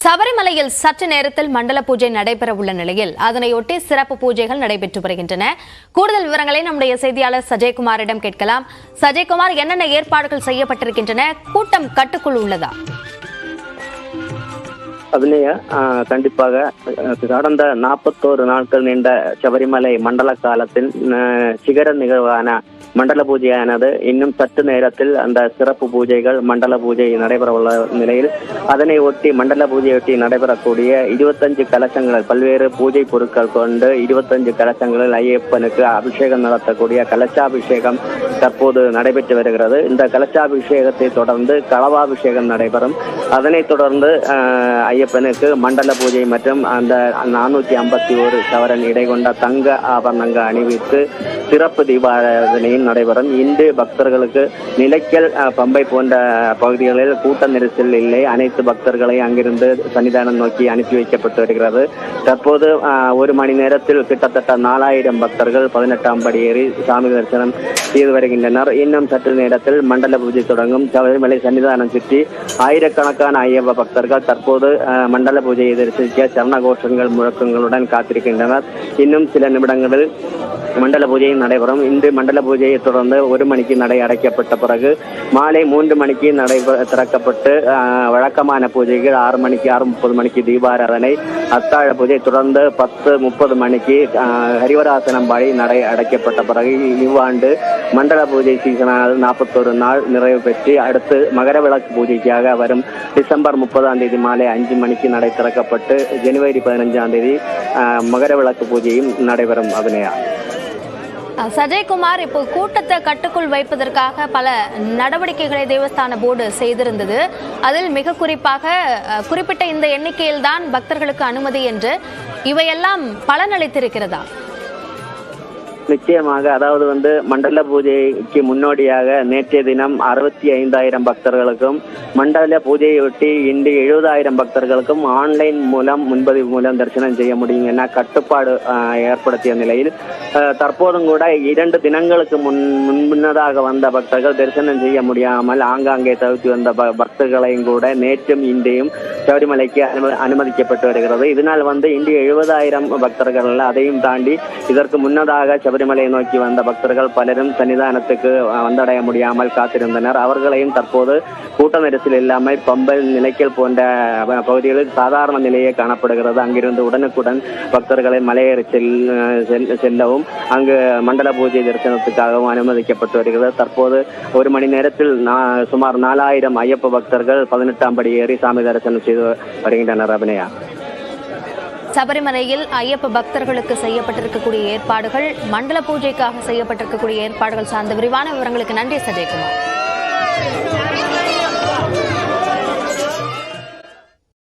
சபரிமலையில் சற்று நேரத்தில் மண்டல பூஜை நடைபெற உள்ள நிலையில் அதனையொட்டி சிறப்பு பூஜைகள் நடைபெற்று வருகின்றன. கூடுதல் விவரங்களை நம்முடைய செய்தியாளர் சஜயகுமாரிடம் கேட்கலாம். சஜயகுமார், என்னென்ன ஏற்பாடுகள் செய்யப்பட்டிருக்கின்றன? கூட்டம் கட்டுக்குள் உள்ளதா? அபிநயா, கண்டிப்பாக கடந்த 41 நாட்கள் நீண்ட சபரிமலை மண்டல காலத்தின் சிகர நிகழ்வான மண்டல பூஜையானது இன்னும் சற்று நேரத்தில் அந்த சிறப்பு பூஜைகள் மண்டல பூஜை நடைபெற உள்ள நிலையில் அதனை ஒட்டி மண்டல பூஜையொட்டி நடைபெறக்கூடிய 25 கலசங்கள், பல்வேறு பூஜை பொருட்கள் கொண்டு 25 கலசங்களில் ஐயப்பனுக்கு அபிஷேகம் நடத்தக்கூடிய கலசாபிஷேகம் தற்போது நடைபெற்று வருகிறது. இந்த கலசாபிஷேகத்தை தொடர்ந்து களவாபிஷேகம் நடைபெறும். அதனைத் தொடர்ந்து ஐயப்பனுக்கு மண்டல பூஜை மற்றும் அந்த 451 சவரன் இடை கொண்ட தங்க ஆபரணங்கள் அணிவித்து சிறப்பு தீபாராதனையும் நடைபெறும். இன்று பக்தர்களுக்கு நிலைக்கல், பம்பை போன்ற பகுதிகளில் கூட்ட நெரிசல் இல்லை. அனைத்து பக்தர்களையும் அங்கிருந்து சன்னிதானம் நோக்கி அனுப்பி வைக்கப்பட்டு வருகிறது. தற்போது 1 மணி நேரத்தில் கிட்டத்தட்ட 4000 பக்தர்கள் 18ஆம் படி ஏறி சாமி தரிசனம் செய்து வருகின்றனர். இன்னும் சற்று நேரத்தில் மண்டல பூஜை தொடங்கும். சபரிமலை சன்னிதானம் சுற்றி ஆயிரக்கணக்கான ஐயப்ப பக்தர்கள் தற்போது மண்டல பூஜையை தரிசிக்க சரண கோஷங்கள் முழக்கங்களுடன் காத்திருக்கின்றனர். இன்னும் சில நிமிடங்களில் மண்டல பூஜையும் நடைபெறும். இன்று மண்டல பூஜையை தொடர்ந்து 1 மணிக்கு நடை அடைக்கப்பட்ட பிறகு மாலை 3 மணிக்கு நடை திறக்கப்பட்டு வழக்கமான பூஜைகள் 6 மணிக்கு 6:30 மணிக்கு தீபாராதனை, அத்தாழ பூஜை தொடர்ந்து 10:30 மணிக்கு ஹரிவராசனம் பாடி நடை அடைக்கப்பட்ட பிறகு இவ்வாண்டு மண்டல பூஜை சீசனால் 41 நாள் நிறைவு பெற்று அடுத்து மகர விளக்கு பூஜைக்காக வரும் டிசம்பர் 30ஆம் தேதி மாலை 5 மணிக்கு நடை திறக்கப்பட்டு ஜனவரி 15ஆம் தேதி மகர விளக்கு பூஜையும் நடைபெறும். அபிநயா. சஜயகுமார், இப்போ கூட்டத்தை கட்டுக்குள் வைப்பதற்காக பல நடவடிக்கைகளை தேவஸ்தான போர்டு செய்திருந்தது. அதில் மிக குறிப்பாக குறிப்பிட்ட இந்த எண்ணிக்கையில் தான் பக்தர்களுக்கு அனுமதி என்று இவையெல்லாம் பலனளித்திருக்கிறதா? நிச்சயமாக. அதாவது மண்டல பூஜைக்கு முன்னோடியாக நேற்றைய தினம் 65,000 பக்தர்களுக்கும், மண்டல பூஜையொட்டி இன்று 70,000 பக்தர்களுக்கும் ஆன்லைன் மூலம் முன்பதிவு மூலம் தரிசனம் செய்ய முடியும் என கட்டுப்பாடு ஏற்படுத்திய நிலையில் தற்போதும் கூட 2 தினங்களுக்கு முன்னதாக வந்த பக்தர்கள் தரிசனம் செய்ய முடியாமல் ஆங்காங்கே தவிர்த்து வந்த பக்தர்களையும் கூட நேற்றும் இன்றையும் சபரிமலைக்கு அனுமதிக்கப்பட்டு வருகிறது. இதனால் இன்று 70,000 பக்தர்கள், அதையும் தாண்டி இதற்கு முன்னதாக சபரிமலை நோக்கி வந்த பக்தர்கள் பலரும் சன்னிதானத்துக்கு வந்தடைய முடியாமல் காத்திருந்தனர். அவர்களையும் தற்போது கூட்ட நெரிசல் இல்லாமல் பம்பை, நிலைக்கல் போன்ற பகுதிகளில் சாதாரண நிலையே காணப்படுகிறது. அங்கிருந்து உடனுக்குடன் பக்தர்களை மலையேறி செல்லவும் அங்கு மண்டல பூஜை தரிசனத்துக்காகவும் அனுமதிக்கப்பட்டு வருகிறது. தற்போது 1 மணி நேரத்தில் சுமார் 4000 ஐயப்ப பக்தர்கள் 18ஆம் படி ஏறி சாமி தரிசனம் செய்து வருகின்றனர். அபிநயா. சபரிமலையில் ஐயப்ப பக்தர்களுக்கு செய்யப்பட்டிருக்கக்கூடிய ஏற்பாடுகள், மண்டல பூஜைக்காக செய்யப்பட்டிருக்கக்கூடிய ஏற்பாடுகள் சார்ந்த விரிவான விவரங்களுக்கு நன்றி சஜயகுமார்.